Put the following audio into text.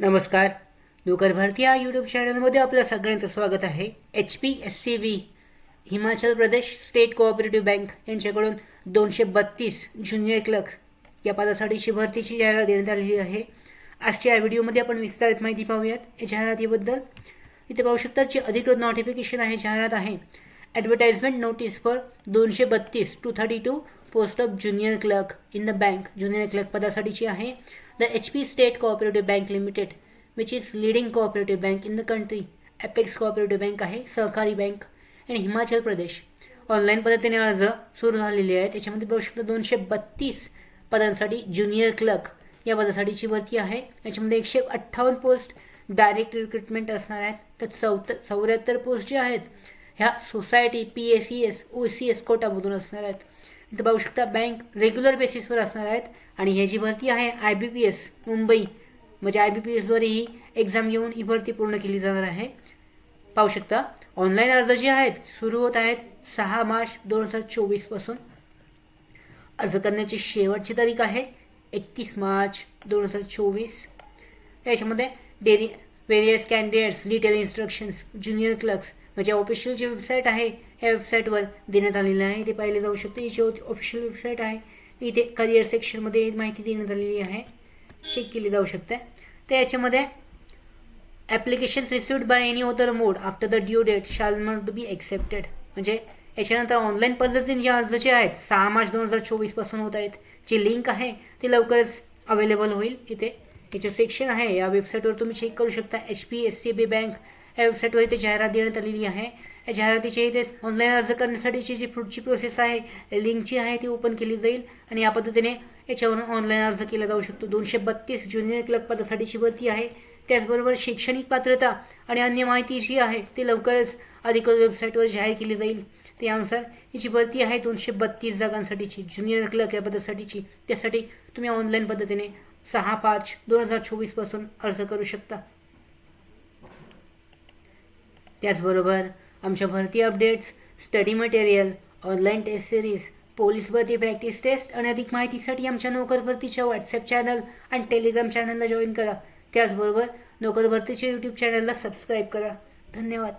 नमस्कार. नोकर भारती या यूट्यूब चॅनलमध्ये आपलं सगळ्यांचं स्वागत आहे. HPSCB Himachal Pradesh state cooperative bank यांच्याकडून 232 ज्युनियर क्लर्क या पदासाठीची भरतीची जाहिरात देण्यात आलेली आहे. आजच्या या व्हिडिओमध्ये आपण विस्तारित माहिती पाहूयात या जाहिरातीबद्दल. इथे पाहू शकता जी अधिकृत नोटिफिकेशन आहे, जाहिरात आहे. Advertisement notice for 232 to 32 post of junior clerk in the bank. Junior clerk पदासाठीची आहे. The HP State Cooperative Bank Limited, which is leading cooperative bank in the country. Apex Cooperative Bank आहे, सहकारी bank आणि Himachal Pradesh. Online पद्धतीने अर्ज सुरू झालेले आहेत. त्याच्यामध्ये पाहू शकता 232 पदांसाठी ज्युनियर क्लर्क या पदासाठीची भरती आहे. याच्यामध्ये 158 पोस्ट डायरेक्ट रिक्रुटमेंट असणार आहेत. तर 74 पोस्ट जे आहेत ह्या सोसायटी PACS OCS कोटामधून असणार आहेत. इथं पाहू शकता बँक रेग्युलर बेसिसवर असणार आहेत आणि ही जी भरती आहे IBPS मुंबई म्हणजे IBPSद्वारे ही एक्झाम घेऊन ही भरती पूर्ण केली जाणार आहे. पाहू शकता ऑनलाईन अर्ज जे आहेत सुरू होत आहेत 6 मार्च 2024 पासून. अर्ज करण्याची शेवटची तारीख आहे 31 मार्च 2024. याच्यामध्ये various candidates detail instructions junior clerks म्हणजे ऑफिशियल जी वेबसाईट आहे या वेबसाईटवर देण्यात आलेलं आहे. ते पाहिले जाऊ शकते. ही जी ऑफिशियल वेबसाईट आहे इथे करिअर सेक्शनमध्ये माहिती देण्यात आलेली आहे, चेक केली जाऊ शकते. तर याच्यामध्ये applications received by any other mode after the due date shall not be accepted. म्हणजे याच्यानंतर ऑनलाईन पद्धतीने जे अर्ज जे आहेत 6 मार्च 2024 पासून होत आहेत. जी लिंक आहे ती लवकरच अवेलेबल होईल. इथे याचं सेक्शन आहे या वेबसाईटवर तुम्ही चेक करू शकता. HPSCB बँक या वेबसाईटवर इथे जाहिरात देण्यात आलेली आहे. या जाहिरातीची इथे ऑनलाईन अर्ज करण्यासाठीची जी पुढची प्रोसेस आहे लिंकची आहे ती ओपन केली जाईल आणि या पद्धतीने याच्यावरून ऑनलाईन अर्ज केला जाऊ शकतो. 232 ज्युनियर क्लर्क पदासाठीची भरती आहे. त्याचबरोबर शैक्षणिक पात्रता आणि अन्य माहिती जी आहे ती लवकरच अधिकृत वेबसाईटवर जाहीर केली जाईल. त्यानुसार ही जी भरती आहे 232 जागांसाठीची ज्युनियर क्लर्क या पदासाठीची, त्यासाठी तुम्ही ऑनलाईन पद्धतीने 6 मार्च 2024 पासून अर्ज करू शकता. त्याचबरोबर आमच्या भरती updates, study material, online test series, police भरती प्रॅक्टिस टेस्ट आणि अधिक माहितीसाठी आमच्या नोकर भरतीच्या व्हॉट्सॲप चॅनल आणि टेलिग्राम चॅनलला जॉईन करा. त्याचबरोबर नोकर भरतीच्या यूट्यूब चॅनलला सबस्क्राईब करा. धन्यवाद.